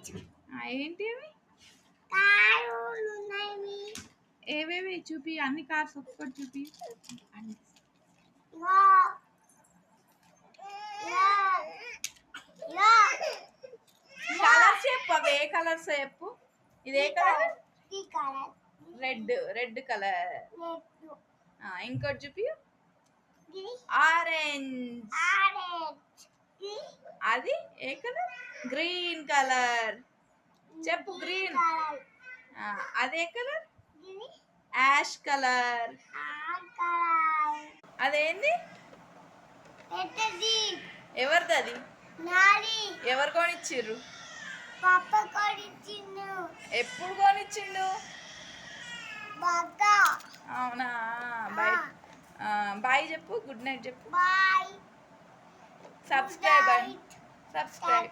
ఏంటి అవి? ఏవేవి చూపి, అన్ని కార్స్ ఒక్కటి చూపి. కలర్స్ చెప్పు, అవి ఏ కలర్స్ చెప్పు. ఇది ఏ కలర్? Red colour. ఇంకోటి చూపి. ఆరెంజ్. అది ఏ కలర్? Green colour. చెప్పు గ్రీన్. అదే కలర్? Ash colour. అదేంది? ఎవరిది అది? ఎవరు కొనిచ్చిర్రు? ఎప్పుడు కొనిచ్చిండు? అవునా? బాయ్ చెప్పు, గుడ్ నైట్ చెప్పు. సబ్స్క్రైబ్.